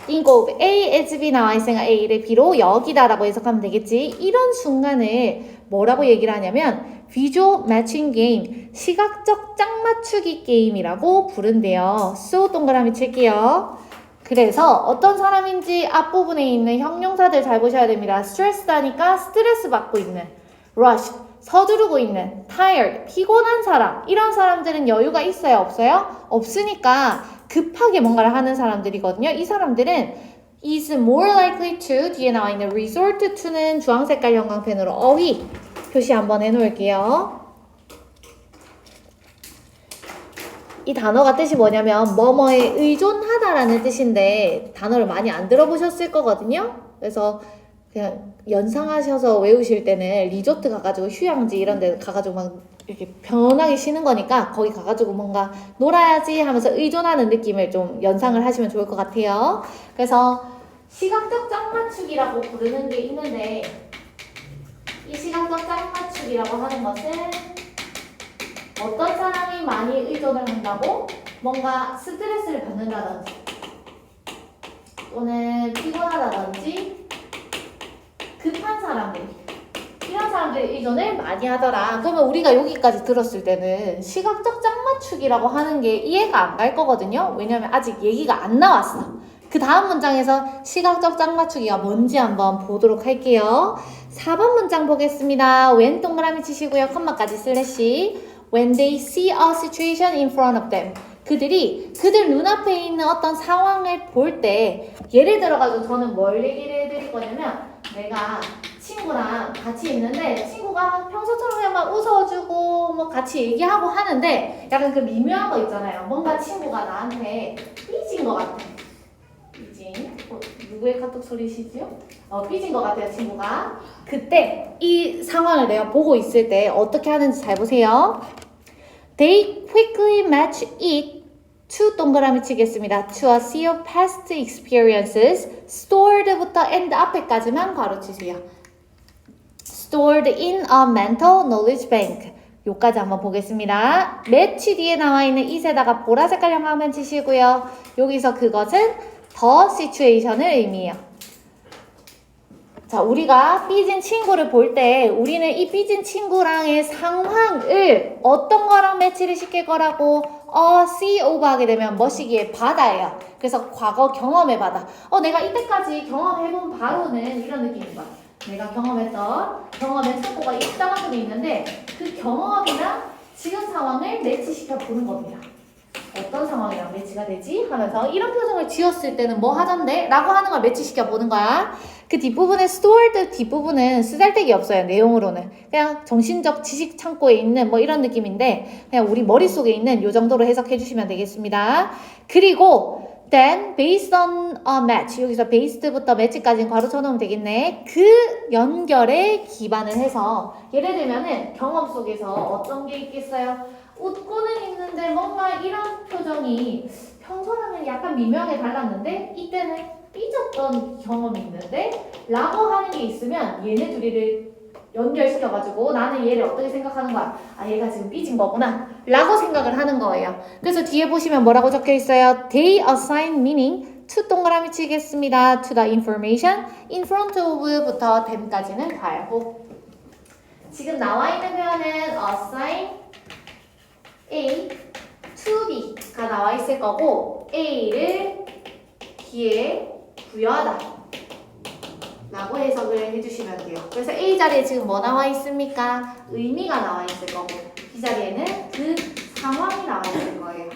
Speaker 1: think of A as B 나와 있으니까 A를 B로 여기다라고 해석하면 되겠지. 이런 순간을 뭐라고 얘기를 하냐면 visual matching game, 시각적 짝맞추기 게임이라고 부른대요. so 동그라미 칠게요. 그래서 어떤 사람인지 앞부분에 있는 형용사들 잘 보셔야 됩니다. stress하니까 스트레스 받고 있는, rush, 서두르고 있는, tired, 피곤한 사람. 이런 사람들은 여유가 있어요? 없어요? 없으니까 급하게 뭔가를 하는 사람들이거든요. 이 사람들은 is more likely to 뒤에 나와 있는 resort to는 주황색깔 형광펜으로 어휘 표시 한번 해놓을게요. 이 단어가 뜻이 뭐냐면 뭐뭐에 의존하다라는 뜻인데 단어를 많이 안 들어보셨을 거거든요. 그래서 그냥 연상하셔서 외우실 때는 리조트 가가지고 휴양지 이런 데 가가지고 막 이렇게 편하게 쉬는 거니까 거기 가가지고 뭔가 놀아야지 하면서 의존하는 느낌을 좀 연상을 하시면 좋을 것 같아요. 그래서 시각적 짝맞추기라고 부르는 게 있는데 이 시각적 짝맞추기라고 하는 것은 어떤 사람이 많이 의존을 한다고 뭔가 스트레스를 받는다든지 또는 피곤하다든지 급한 사람들이 이런 사람들이 의존을 많이 하더라. 그러면 우리가 여기까지 들었을 때는 시각적 짝맞추기라고 하는 게 이해가 안 갈 거거든요. 왜냐면 아직 얘기가 안 나왔어. 그 다음 문장에서 시각적 짝맞추기가 뭔지 한번 보도록 할게요. 4번 문장 보겠습니다. 왼 동그라미 치시고요. 컴마까지 슬래시. When they see a situation in front of them. 그들이 그들 눈앞에 있는 어떤 상황을 볼 때 예를 들어가지고 저는 뭘 얘기를 해드릴 거냐면 내가 친구랑 같이 있는데 친구가 평소처럼 그냥 막 웃어주고 뭐 같이 얘기하고 하는데 약간 그 미묘한 거 있잖아요. 뭔가 친구가 나한테 삐진 것 같아. 삐진. 누구의 카톡 소리시죠? 삐진 것 같아요, 친구가. 그때 이 상황을 내가 보고 있을 때 어떻게 하는지 잘 보세요. They quickly match it to 동그라미 치겠습니다. To a sea of past experiences. stored부터 and 앞에까지만 괄호치세요. stored in a mental knowledge bank. 요까지 한번 보겠습니다. match 뒤에 나와 있는 it에다가 보라 색깔 형광펜 치시고요. 여기서 그것은 the situation을 의미해요. 자, 우리가 삐진 친구를 볼 때 우리는 이 삐진 친구랑의 상황을 어떤 거랑 매치를 시킬 거라고 see over 하게 되면 뭐시기에 바다예요. 그래서 과거 경험의 바다. 내가 이때까지 경험해본 바로는 이런 느낌인 거야. 내가 경험했던 경험의 창고가 이따만큼이 있는데 그 경험이랑 지금 상황을 매치시켜 보는 겁니다. 어떤 상황이랑 매치가 되지? 하면서 이런 표정을 지었을 때는 뭐 하던데? 라고 하는 걸 매치시켜 보는 거야. 그 뒷부분에 stored 뒷부분은 쓰잘데기 없어요. 내용으로는. 그냥 정신적 지식 창고에 있는 뭐 이런 느낌인데 그냥 우리 머릿속에 있는 요 정도로 해석해 주시면 되겠습니다. 그리고 then based on a match 여기서 based부터 match까지는 괄호 쳐놓으면 되겠네. 그 연결에 기반을 해서 예를 들면은 경험 속에서 어떤 게 있겠어요? 웃고는 있는데 뭔가 이런 표정이 평소랑은 약간 미묘하게 달랐는데 이때는 삐졌던 경험이 있는데 라고 하는 게 있으면 얘네 둘이를 연결시켜가지고 나는 얘를 어떻게 생각하는 거야? 얘가 지금 삐진 거구나 라고 생각을 하는 거예요. 그래서 뒤에 보시면 뭐라고 적혀 있어요? They assign meaning to 동그라미 치겠습니다. To the information in front of부터 them까지는 괄호. 지금 나와 있는 표현은 assign A to B가 나와 있을 거고 A를 B에 부여하다 라고 해석을 해주시면 돼요. 그래서 A 자리에 지금 뭐 나와 있습니까? 의미가 나와 있을 거고 B 자리에는 그 상황이 나와 있을 거예요.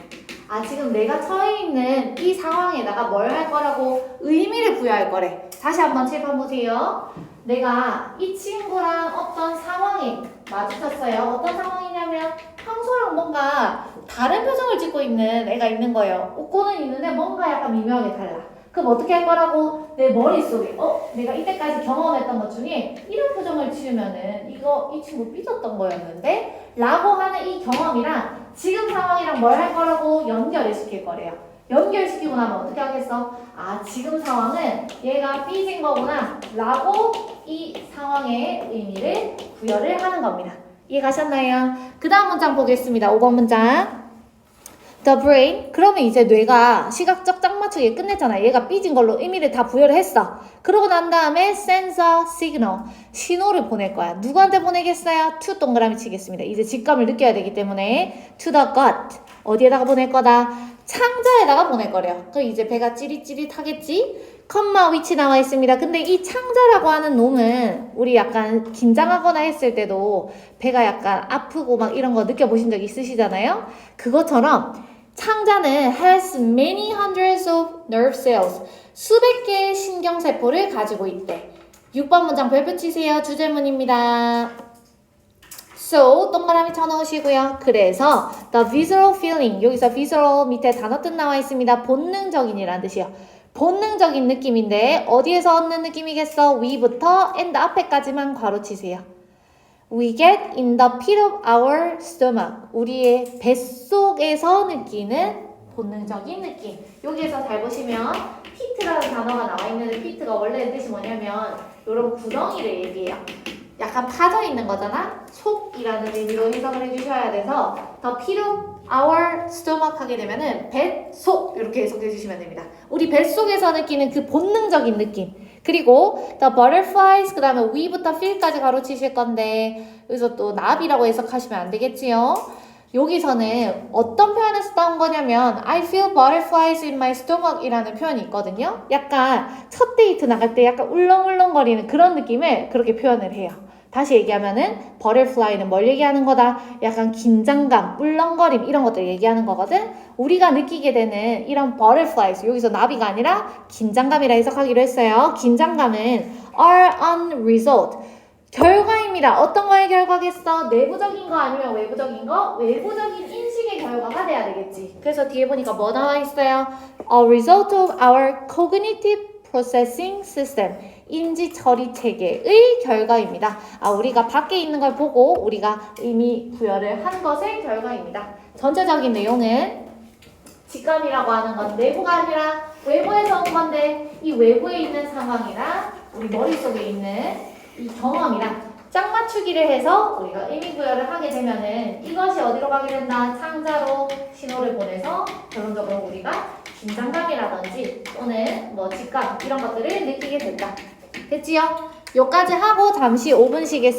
Speaker 1: 지금 내가 처해 있는 이 상황에다가 뭘 할 거라고 의미를 부여할 거래. 다시 한번 칠판 보세요. 내가 이 친구랑 어떤 상황에 마주쳤어요. 어떤 상황이냐면 평소랑 뭔가 다른 표정을 짓고 있는 애가 있는 거예요. 웃고는 있는데 뭔가 약간 미묘하게 달라. 그럼 어떻게 할 거라고? 내 머릿속에 내가 이때까지 경험했던 것 중에 이런 표정을 지으면은 이 친구 삐졌던 거였는데 라고 하는 이 경험이랑 지금 상황이랑 뭘 할 거라고 연결을 시킬 거래요. 연결시키고 나면 어떻게 하겠어? 지금 상황은 얘가 삐진 거구나 라고 이 상황의 의미를 부여를 하는 겁니다. 이해 가셨나요? 그 다음 문장 보겠습니다. 5번 문장. The brain. 그러면 이제 뇌가 시각적 짝맞추기 끝냈잖아. 얘가 삐진 걸로 의미를 다 부여를 했어. 그러고 난 다음에 sends a signal. 신호를 보낼 거야. 누구한테 보내겠어요? to 동그라미 치겠습니다. 이제 직감을 느껴야 되기 때문에 to the gut. 어디에다가 보낼 거다? 창자에다가 보낼 거래요. 그럼 이제 배가 찌릿찌릿하겠지? 컴마 위치 나와 있습니다. 근데 이 창자라고 하는 놈은 우리 약간 긴장하거나 했을 때도 배가 약간 아프고 막 이런 거 느껴보신 적 있으시잖아요? 그것처럼 창자는 has many hundreds of nerve cells. 수백 개의 신경세포를 가지고 있대. 6번 문장 별표 치세요. 주제문입니다. So 동그라미 쳐놓으시고요. 그래서 the visceral feeling 여기서 visceral 밑에 단어 뜻 나와 있습니다. 본능적인이라는 뜻이요. 본능적인 느낌인데 어디에서 얻는 느낌이겠어? 위부터 and 앞에까지만 괄호 치세요. We get in the pit of our stomach. 우리의 뱃속에서 느끼는 본능적인 느낌. 여기에서 잘 보시면 pit라는 단어가 나와 있는데 pit가 원래 뜻이 뭐냐면 이런 구덩이를 얘기해요. 약간 파져 있는 거잖아. 속이라는 의미로 해석을 해주셔야 돼서 the pit of our stomach 하게 되면은 뱃속 이렇게 해석해 주시면 됩니다. 우리 뱃속에서 느끼는 그 본능적인 느낌. 그리고 the butterflies 그 다음에 we부터 feel까지 가로치실 건데 여기서 또 나비라고 해석하시면 안 되겠지요. 여기서는 어떤 표현에서 따온 거냐면 I feel butterflies in my stomach 이라는 표현이 있거든요. 약간 첫 데이트 나갈 때 약간 울렁울렁거리는 그런 느낌을 그렇게 표현을 해요. 다시 얘기하면은 butterfly는 뭘 얘기하는 거다? 약간 긴장감, 울렁거림 이런 것들 얘기하는 거거든. 우리가 느끼게 되는 이런 butterflies 여기서 나비가 아니라 긴장감이라 해석하기로 했어요. 긴장감은 are on result 결과입니다. 어떤 거의 결과겠어? 내부적인 거 아니면 외부적인 거? 외부적인 인식의 결과가 돼야 되겠지. 그래서 뒤에 보니까 뭐 나와 있어요? A result of our cognitive processing system. 인지 처리 체계의 결과입니다. 우리가 밖에 있는 걸 보고 우리가 의미 부여를 한 것의 결과입니다. 전체적인 내용은 직감이라고 하는 건 내부가 아니라 외부에서 온 건데 이 외부에 있는 상황이랑 우리 머릿속에 있는 이 경험이랑 짝맞추기를 해서 우리가 의미 부여를 하게 되면은 이것이 어디로 가게 된다? 상자로 신호를 보내서 결론적으로 우리가 긴장감이라든지 또는 뭐 직감 이런 것들을 느끼게 된다. 됐지요? 여기까지 하고 잠시 5분 쉬겠습니다.